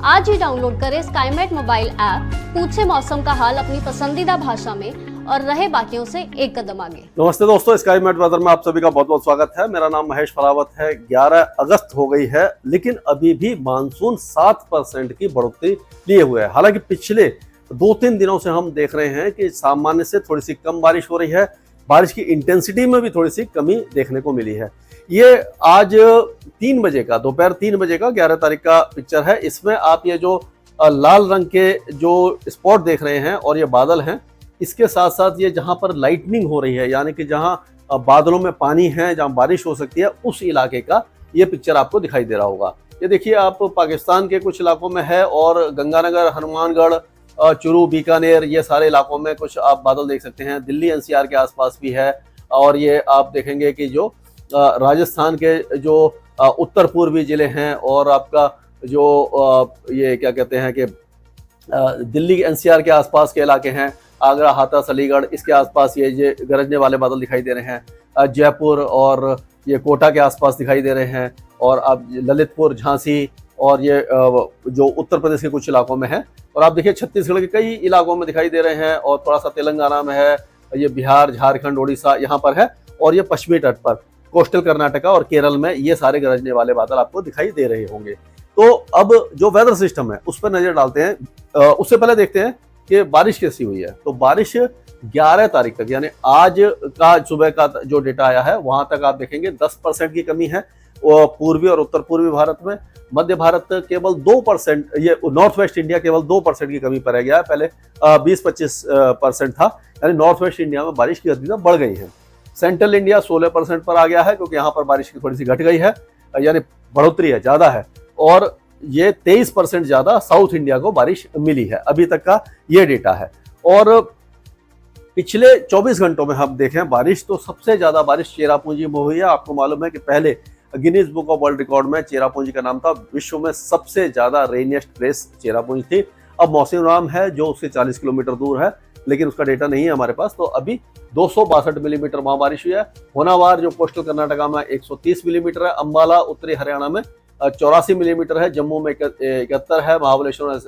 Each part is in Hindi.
आज ही डाउनलोड करें स्काईमेट मोबाइल ऐप, पूछे मौसम का हाल अपनी पसंदीदा भाषा में और रहे बाकियों से एक कदम आगे। नमस्ते दोस्तों, स्काईमेट वेदर में आप सभी का बहुत बहुत स्वागत है। मेरा नाम महेश फरावत है। 11 अगस्त हो गई है, लेकिन अभी भी मानसून 7% की बढ़ोतरी लिए हुए है। हालांकि पिछले 2-3 दिनों से हम देख रहे हैं कि सामान्य से थोड़ी सी कम बारिश हो रही है। बारिश की इंटेंसिटी में भी थोड़ी सी कमी देखने को मिली है। ये आज 3 बजे का, दोपहर 3 बजे का 11 तारीख का पिक्चर है। इसमें आप ये जो लाल रंग के जो स्पॉट देख रहे हैं और ये बादल हैं, इसके साथ साथ ये जहां पर लाइटनिंग हो रही है, यानी कि जहां बादलों में पानी है, जहां बारिश हो सकती है, उस इलाके का ये पिक्चर आपको दिखाई दे रहा होगा। ये देखिए, आप पाकिस्तान के कुछ इलाकों में है और गंगानगर, हनुमानगढ़, चुरू, बीकानेर, ये सारे इलाकों में कुछ आप बादल देख सकते हैं। दिल्ली एनसीआर के आसपास भी है। और ये आप देखेंगे कि जो राजस्थान के जो उत्तर पूर्वी जिले हैं और आपका जो ये क्या कहते हैं कि दिल्ली एनसीआर के आसपास के इलाके हैं, आगरा, हाथरस, अलीगढ़, इसके आसपास ये गरजने वाले बादल दिखाई दे रहे हैं। जयपुर और ये कोटा के आसपास दिखाई दे रहे हैं। और अब ललितपुर, झांसी और ये जो उत्तर प्रदेश के कुछ इलाकों में है। और आप देखिए छत्तीसगढ़ के कई इलाकों में दिखाई दे रहे हैं और थोड़ा सा तेलंगाना में है, ये बिहार, झारखंड, उड़ीसा यहाँ पर है। और ये पश्चिमी तट पर कोस्टल कर्नाटका और केरल में ये सारे गरजने वाले बादल आपको दिखाई दे रहे होंगे। तो अब जो वेदर सिस्टम है उस पर नजर डालते हैं। उससे पहले देखते हैं कि बारिश कैसी हुई है। तो बारिश 11 तारीख तक, यानी आज का सुबह का जो डेटा आया है, वहां तक आप देखेंगे 10% की कमी है पूर्वी और उत्तर पूर्वी भारत में। मध्य भारत केवल 2%, ये नॉर्थ वेस्ट इंडिया केवल 2% की कमी पर रह गया है। पहले 20-25% था, यानी नॉर्थ वेस्ट इंडिया में बारिश की गतिविधियां बढ़ गई है। सेंट्रल इंडिया 16% पर आ गया है, क्योंकि यहाँ पर बारिश की थोड़ी सी घट गई है, यानी बढ़ोतरी है, ज्यादा है। और ये 23% ज्यादा साउथ इंडिया को बारिश मिली है। अभी तक का ये डेटा है। और पिछले 24 घंटों में हम देखें बारिश, तो सबसे ज्यादा बारिश चेरापूंजी में हुई है। आपको मालूम है कि पहले Guinness book of world record में चेरापूंजी का नाम था, विश्व में सबसे ज्यादा रेनिएस्ट प्लेस चेरापूंजी थी। अब मौसिनराम है जो उससे 40 किलोमीटर दूर है, लेकिन उसका डेटा नहीं है हमारे पास। तो अभी 262 मिलीमीटर वहां बारिश हुई है। होनावार जो कोस्टल कर्नाटका में 130 मिलीमीटर है। अंबाला उत्तरी हरियाणा में 84 मिलीमीटर है। जम्मू में 71 है। महाबलेश्वर में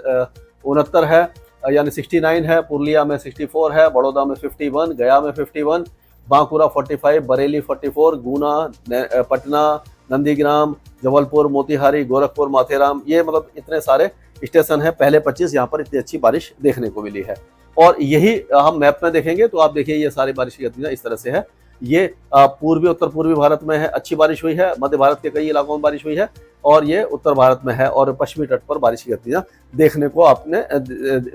69 है, यानी 69 है। पुरुलिया में 64 है। बड़ौदा में 51, गया में 51, बांकुरा 45, बरेली 44, गुना, पटना, नंदीग्राम, जबलपुर, मोतिहारी, गोरखपुर, माथेराम, ये मतलब इतने सारे स्टेशन है। पहले 25 यहाँ पर इतनी अच्छी बारिश देखने को मिली है। और यही हम मैप में देखेंगे तो आप देखिए ये सारी बारिश की गतिविधियां इस तरह से है। ये पूर्वी उत्तर पूर्वी भारत में है, अच्छी बारिश हुई है। मध्य भारत के कई इलाकों में बारिश हुई है और ये उत्तर भारत में है। और पश्चिमी तट पर बारिश की गतिविधियां देखने को आपने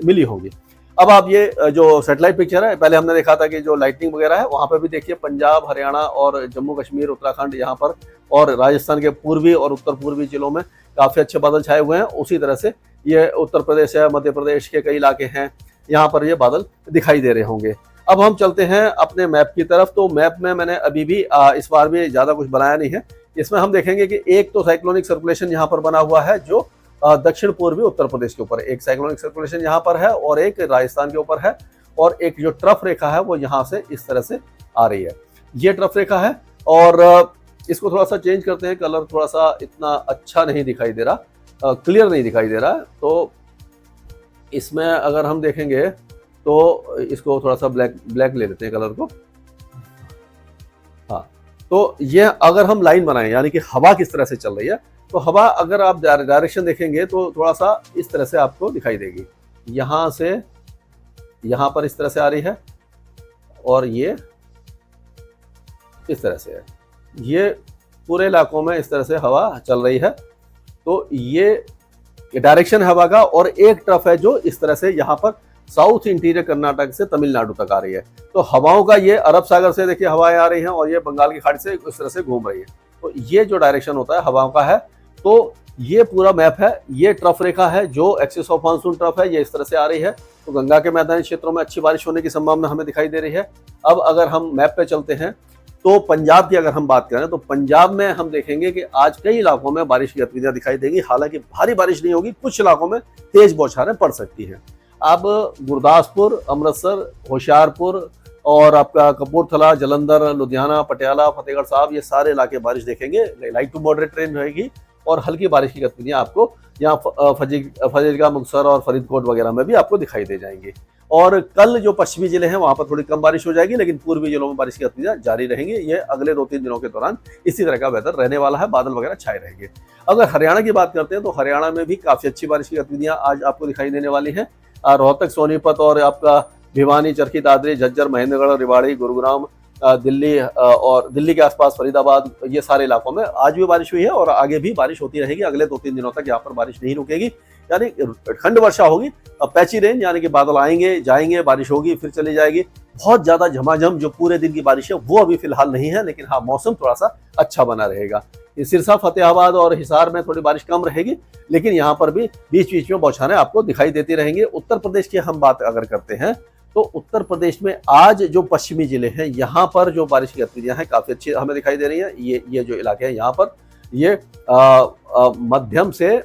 मिली होंगी। अब आप ये जो सैटेलाइट पिक्चर है, पहले हमने देखा था कि जो लाइटनिंग वगैरह है, वहां पर भी देखिए पंजाब, हरियाणा और जम्मू कश्मीर, उत्तराखंड यहाँ पर और राजस्थान के पूर्वी और उत्तर पूर्वी जिलों में काफी अच्छे बादल छाए हुए हैं। उसी तरह से ये उत्तर प्रदेश है, मध्य प्रदेश के कई इलाके हैं, यहाँ पर ये बादल दिखाई दे रहे होंगे। अब हम चलते हैं अपने मैप की तरफ। तो मैप में मैंने अभी भी इस बार भी ज्यादा कुछ बनाया नहीं है। इसमें हम देखेंगे कि एक तो साइक्लोनिक सर्कुलेशन यहाँ पर बना हुआ है जो दक्षिण पूर्वी उत्तर प्रदेश के ऊपर, एक साइक्लोनिक सर्कुलेशन यहाँ पर है और एक राजस्थान के ऊपर है। और एक जो ट्रफ रेखा है वो यहाँ से इस तरह से आ रही है। ये ट्रफ रेखा है और इसको थोड़ा सा चेंज करते हैं, कलर थोड़ा सा इतना अच्छा नहीं दिखाई दे रहा, क्लियर नहीं दिखाई दे रहा। तो इसमें अगर हम देखेंगे तो इसको थोड़ा सा ब्लैक ले लेते हैं कलर को। हाँ, तो ये अगर हम लाइन बनाएं, यानी कि हवा किस तरह से चल रही है, तो हवा अगर आप डायरेक्शन देखेंगे तो थोड़ा सा इस तरह से आपको दिखाई देगी। यहाँ से यहाँ पर इस तरह से आ रही है और ये इस तरह से है। ये पूरे इलाकों में इस तरह से हवा चल रही है। तो ये डायरेक्शन हवा का। और एक ट्रफ है जो इस तरह से यहाँ पर साउथ इंटीरियर कर्नाटक से तमिलनाडु तक आ रही है। तो हवाओं का ये अरब सागर से देखिए हवाएं आ रही हैं और ये बंगाल की खाड़ी से इस तरह से घूम रही है। तो ये जो डायरेक्शन होता है हवाओं का है। तो ये पूरा मैप है। ये ट्रफ रेखा है जो एक्सिस ऑफ मानसून ट्रफ है, ये इस तरह से आ रही है। तो गंगा के मैदानी क्षेत्रों में अच्छी बारिश होने की संभावना हमें दिखाई दे रही है। अब अगर हम मैप पे चलते हैं तो पंजाब की अगर हम बात करें तो पंजाब में हम देखेंगे कि आज कई इलाकों में बारिश की गतिविधियां दिखाई देंगी। हालांकि भारी बारिश नहीं होगी, कुछ इलाकों में तेज बौछारें पड़ सकती हैं। अब गुरदासपुर, अमृतसर, होशियारपुर और आपका कपूरथला, जलंधर, लुधियाना, पटियाला, फतेहगढ़ साहब, ये सारे इलाके बारिश देखेंगे। लाइट टू मॉडरेट रेंज रहेगी और हल्की बारिश की गतिविधियां आपको यहाँ फजीलका, मुक्तसर और फरीदकोट वगैरह में भी आपको दिखाई दे जाएंगी। और कल जो पश्चिमी जिले हैं वहां पर थोड़ी कम बारिश हो जाएगी, लेकिन पूर्वी जिलों में बारिश की गतिविधियां जारी रहेंगी। ये अगले 2-3 दिनों के दौरान इसी तरह का वेदर रहने वाला है, बादल वगैरह छाए रहेंगे। अगर हरियाणा की बात करते हैं तो हरियाणा में भी काफी अच्छी बारिश की गतिविधियां आज आपको दिखाई देने वाली है। रोहतक, सोनीपत और आपका भिवानी, चरखी दादरी, झज्जर, महेंद्रगढ़, रेवाड़ी, गुरुग्राम, दिल्ली और दिल्ली के आसपास फरीदाबाद, ये सारे इलाकों में आज भी बारिश हुई है और आगे भी बारिश होती रहेगी। अगले 2-3 दिनों तक यहाँ पर बारिश नहीं रुकेगी, यानी खंड वर्षा होगी। पैची रेंज यानी कि बादल आएंगे जाएंगे, बारिश होगी फिर चली जाएगी। बहुत ज्यादा झमाझम जो पूरे दिन की बारिश है वो अभी फिलहाल नहीं है, लेकिन हाँ मौसम थोड़ा सा अच्छा बना रहेगा। सिरसा, फतेहाबाद और हिसार में थोड़ी बारिश कम रहेगी, लेकिन यहाँ पर भी बीच बीच में बौछारें आपको दिखाई देती रहेंगी। उत्तर प्रदेश की हम बात अगर करते हैं तो उत्तर प्रदेश में आज जो पश्चिमी जिले हैं यहाँ पर जो बारिश की गतिविधियां हैं काफी अच्छी हमें दिखाई दे रही हैं। ये जो इलाके हैं यहाँ पर ये मध्यम से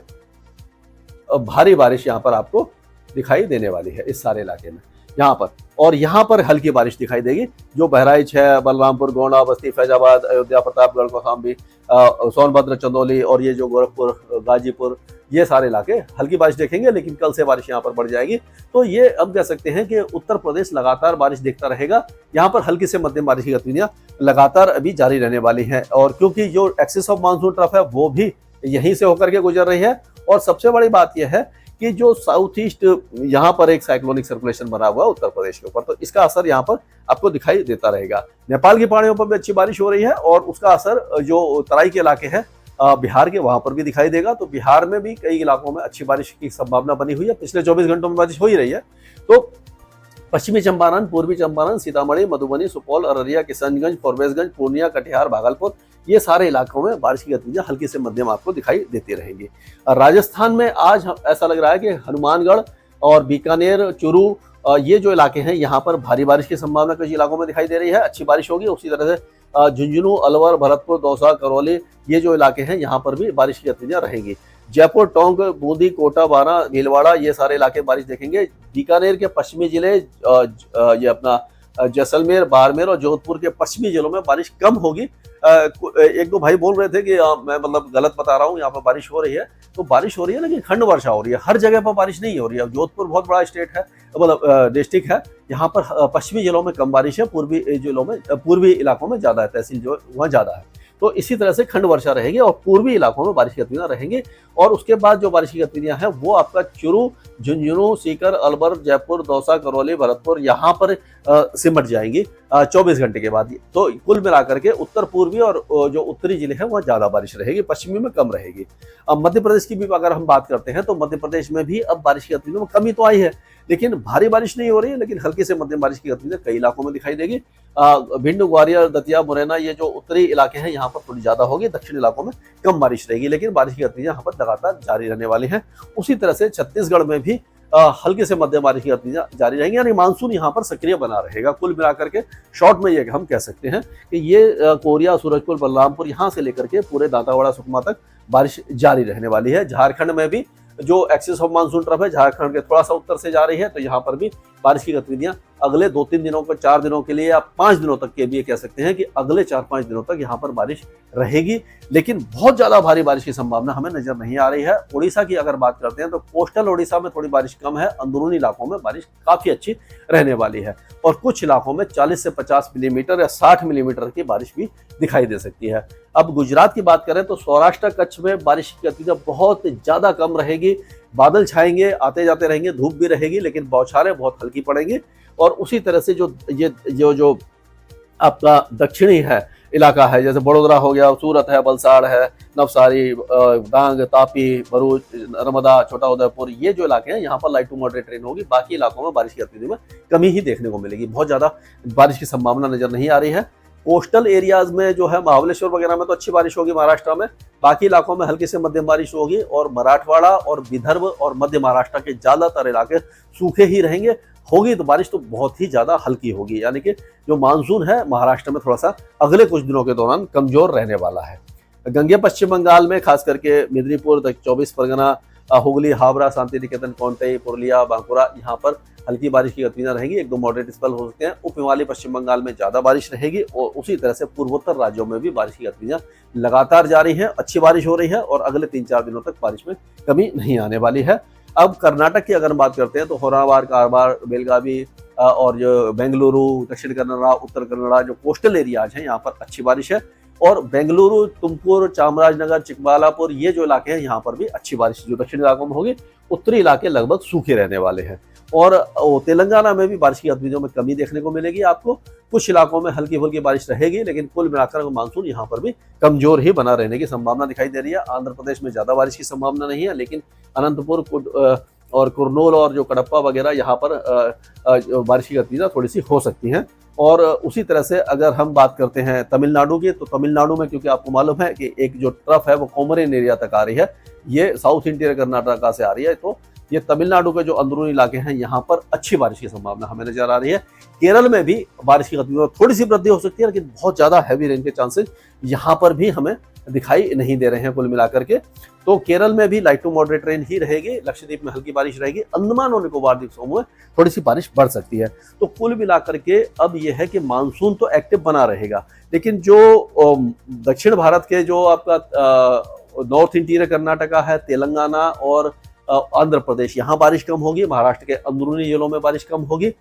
भारी बारिश यहाँ पर आपको दिखाई देने वाली है इस सारे इलाके में यहाँ पर। और यहाँ पर हल्की बारिश दिखाई देगी जो बहराइच है, बलरामपुर, गोंडा, बस्ती, फैजाबाद, अयोध्या, प्रतापगढ़, कौशाम्बी, सोनभद्र, चंदौली और ये जो गोरखपुर, गाजीपुर, ये सारे इलाके हल्की बारिश देखेंगे, लेकिन कल से बारिश यहाँ पर बढ़ जाएगी। तो ये अब कह सकते हैं कि उत्तर प्रदेश लगातार बारिश देखता रहेगा। यहाँ पर हल्की से मध्यम बारिश की गतिविधियां लगातार अभी जारी रहने वाली हैं, और क्योंकि जो एक्सिस ऑफ मानसून ट्रफ है वो भी यहीं से होकर के गुजर रही है। और सबसे बड़ी बात यह है कि जो साउथ ईस्ट यहाँ पर एक साइक्लोनिक सर्कुलेशन बना हुआ है उत्तर प्रदेश के ऊपर, तो इसका असर यहाँ पर आपको दिखाई देता रहेगा। नेपाल की पहाड़ियों पर भी अच्छी बारिश हो रही है और उसका असर जो तराई के इलाके हैं बिहार के, वहां पर भी दिखाई देगा। तो बिहार में भी कई इलाकों में अच्छी बारिश की संभावना बनी हुई है। पिछले 24 घंटों में बारिश हो ही रही है। तो पश्चिमी चंपारण, पूर्वी चंपारण, सीतामढ़ी, मधुबनी, सुपौल, अररिया, किशनगंज, फॉरबिसगंज, पूर्णिया, कटिहार, भागलपुर, ये सारे इलाकों में बारिश की गतिविधियां हल्की से मध्यम आपको दिखाई देती रहेंगी। राजस्थान में आज ऐसा लग रहा है कि हनुमानगढ़ और बीकानेर, चुरू, ये जो इलाके हैं यहाँ पर भारी बारिश की संभावना कुछ इलाकों में दिखाई दे रही है। अच्छी बारिश होगी। उसी तरह से झुंझुनू, अलवर, भरतपुर, दौसा, करौली, ये जो इलाके हैं यहाँ पर भी बारिश की गतिविधियां रहेंगी। जयपुर, टोंक, बूंदी, कोटा, बारां, भीलवाड़ा, ये सारे इलाके बारिश देखेंगे। बीकानेर के पश्चिमी जिले, ये अपना जैसलमेर, बाड़मेर और जोधपुर के पश्चिमी जिलों में बारिश कम होगी। एक दो भाई बोल रहे थे कि मैं मतलब गलत बता रहा हूँ, यहाँ पर बारिश हो रही है। तो बारिश हो रही है, लेकिन खंड वर्षा हो रही है, हर जगह पर बारिश नहीं हो रही है। जोधपुर बहुत बड़ा स्टेट है, मतलब डिस्ट्रिक्ट है, यहाँ पर पश्चिमी जिलों में कम बारिश है, पूर्वी जिलों में, पूर्वी इलाकों में ज्यादा है, तहसील जो वहाँ ज्यादा है। तो इसी तरह से खंड वर्षा रहेगी और पूर्वी इलाकों में बारिश की गतिविधियां रहेंगी। और उसके बाद जो बारिश की गतिविधियां हैं वो आपका चुरू, झुंझुनू, सीकर, अलवर, जयपुर, दौसा, करौली, भरतपुर, यहाँ पर सिमट जाएंगी 24 घंटे के बाद। तो कुल मिलाकर के उत्तर पूर्वी और जो उत्तरी जिले हैं वहाँ ज्यादा बारिश रहेगी, पश्चिमी में कम रहेगी। अब मध्य प्रदेश की भी अगर हम बात करते हैं तो मध्य प्रदेश में भी अब बारिश की गतिविधियों में कमी तो आई है, लेकिन भारी बारिश नहीं हो रही है, लेकिन हल्की से मध्यम बारिश की गतिविधियां कई इलाकों में दिखाई देगी। भिंड, ग्वालियर, दतिया, मुरैना, ये जो उत्तरी इलाके हैं यहाँ पर थोड़ी ज्यादा होगी। दक्षिण इलाकों में कम बारिश रहेगी, लेकिन बारिश की गतिविधियां यहाँ पर लगातार जारी रहने वाली हैं। उसी तरह से छत्तीसगढ़ में भी हल्के से मध्यम बारिश की गतिविधियां जारी रहेंगी, यानी मानसून यहाँ पर सक्रिय बना रहेगा। कुल मिलाकर के शॉर्ट में ये हम कह सकते हैं कि ये कोरिया, सूरजपुर, बलरामपुर, यहाँ से लेकर के पूरे दांतावाड़ा, सुकमा तक बारिश जारी रहने वाली है। झारखंड में भी जो एक्सिस ऑफ मानसून ट्रफ है झारखंड के थोड़ा सा उत्तर से जा रही है, तो यहाँ पर भी बारिश की गतिविधियां अगले 2-3 दिनों को, 4 दिनों के लिए या 5 दिनों तक के भी कह सकते हैं कि अगले 4-5 दिनों तक यहाँ पर बारिश रहेगी। लेकिन बहुत ज्यादा भारी बारिश की संभावना हमें नजर नहीं आ रही है। उड़ीसा की अगर बात करते हैं तो कोस्टल उड़ीसा में थोड़ी बारिश कम है, अंदरूनी इलाकों में बारिश काफी अच्छी रहने वाली है और कुछ इलाकों में 40 से 50 मिलीमीटर या 60 मिलीमीटर की बारिश भी दिखाई दे सकती है। अब गुजरात की बात करें तो सौराष्ट्र, कच्छ में बारिश की गतिविधियां बहुत ज्यादा कम रहेगी। बादल छाएंगे, आते जाते रहेंगे, धूप भी रहेगी, लेकिन बौछारें बहुत हल्की पड़ेंगी। और उसी तरह से जो आपका दक्षिणी है इलाका है, जैसे बड़ोदरा हो गया, सूरत है, वलसाड़ है, नवसारी, डांग, तापी, भरूच, नर्मदा, छोटा उदयपुर, ये जो इलाके हैं यहाँ पर लाइट टू मॉडरेट रेन होगी। बाकी इलाकों में बारिश की गतिविधि में कमी ही देखने को मिलेगी, बहुत ज्यादा बारिश की संभावना नजर नहीं आ रही है। कोस्टल एरियाज में जो है महाबलेश्वर वगैरह में तो अच्छी बारिश होगी महाराष्ट्र में, बाकी इलाकों में हल्की से मध्यम बारिश होगी और मराठवाड़ा और विदर्भ और मध्य महाराष्ट्र के ज्यादातर इलाके सूखे ही रहेंगे। होगी तो बारिश तो बहुत ही ज्यादा हल्की होगी, यानी कि जो मानसून है महाराष्ट्र में थोड़ा सा अगले कुछ दिनों के दौरान कमजोर रहने वाला है। गंगे पश्चिम बंगाल में खास करके मेदिनीपुर, 24 परगना, हुगली, हावड़ा, शांति निकेतन, कोंटई, पुरुलिया, बांकुरा, यहाँ पर हल्की बारिश की गतिविधियां रहेंगी। 1-2 मॉडरेट स्पेल हो सकते हैं। उप हिमालय पश्चिम बंगाल में ज्यादा बारिश रहेगी और उसी तरह से पूर्वोत्तर राज्यों में भी बारिश की गतिविधियां लगातार जारी हैं। अच्छी बारिश हो रही है और अगले 3-4 दिनों तक बारिश में कमी नहीं आने वाली है। अब कर्नाटक की अगर बात करते हैं तो होरावार, कारवार, बेलगावी और जो बेंगलुरु, दक्षिण कन्नड़ा, उत्तर कन्नड़ा जो कोस्टल एरियाज हैं यहाँ पर अच्छी बारिश है। और बेंगलुरु, तुमकुर, चामराजनगर, चिकबालापुर ये जो इलाके हैं यहाँ पर भी अच्छी बारिश जो दक्षिणी इलाकों में होगी। उत्तरी इलाके लगभग सूखे रहने वाले हैं। और तेलंगाना में भी बारिश की गतिविधियों में कमी देखने को मिलेगी आपको। कुछ इलाकों में हल्की फुल्की बारिश रहेगी, लेकिन कुल मिलाकर मानसून यहाँ पर भी कमजोर ही बना रहने की संभावना दिखाई दे रही है। आंध्र प्रदेश में ज्यादा बारिश की संभावना नहीं है, लेकिन अनंतपुर और कुर्नूल और जो कडप्पा वगैरह यहाँ पर बारिश की गतिविधियां थोड़ी सी हो सकती हैं। और उसी तरह से अगर हम बात करते हैं तमिलनाडु की, तो तमिलनाडु में क्योंकि आपको मालूम है कि एक जो ट्रफ है वो कोमरिन एरिया तक आ रही है, ये साउथ इंटीरियर कर्नाटका से आ रही है, तो ये तमिलनाडु के जो अंदरूनी इलाके हैं यहाँ पर अच्छी बारिश की संभावना हमें नजर आ रही है। केरल में भी बारिश की गतिविधियों में थोड़ी सी वृद्धि हो सकती है, लेकिन बहुत ज्यादा हैवी रेन के चांसेस यहाँ पर भी हमें दिखाई नहीं दे रहे हैं कुल मिलाकर के। तो केरल में भी लाइट टू मॉडरेट रेन ही रहेगी, लक्षद्वीप में हल्की बारिश रहेगी, अंडमान और निकोबार द्वीप समूह में थोड़ी सी बारिश बढ़ सकती है। तो कुल मिलाकर के अब यह है कि मानसून तो एक्टिव बना रहेगा, लेकिन जो दक्षिण भारत के जो आपका नॉर्थ इंटीरियर कर्नाटका है, तेलंगाना और आंध्र प्रदेश, यहाँ बारिश कम होगी। महाराष्ट्र के अंदरूनी जिलों में बारिश कम होगी।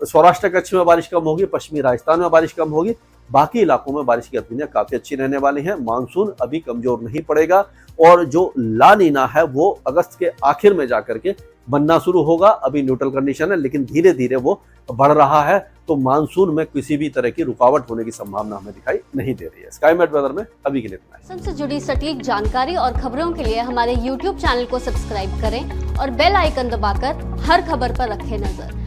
सौराष्ट्र कच्छ में बारिश कम होगी। पश्चिमी राजस्थान में बारिश कम होगी। बाकी इलाकों में बारिश की गतिविधियां काफी अच्छी रहने वाली हैं। मानसून अभी कमजोर नहीं पड़ेगा और जो ला नीना है वो अगस्त के आखिर में जाकर के बनना शुरू होगा। अभी न्यूट्रल कंडीशन है, लेकिन धीरे धीरे वो बढ़ रहा है। तो मानसून में किसी भी तरह की रुकावट होने की संभावना हमें दिखाई नहीं दे रही है। स्काईमेट वेदर में अभी के लिए इतना ही। मौसम से जुड़ी सटीक जानकारी और खबरों के लिए हमारे YouTube चैनल को सब्सक्राइब करें और बेल आइकन दबाकर हर खबर पर रखें नजर।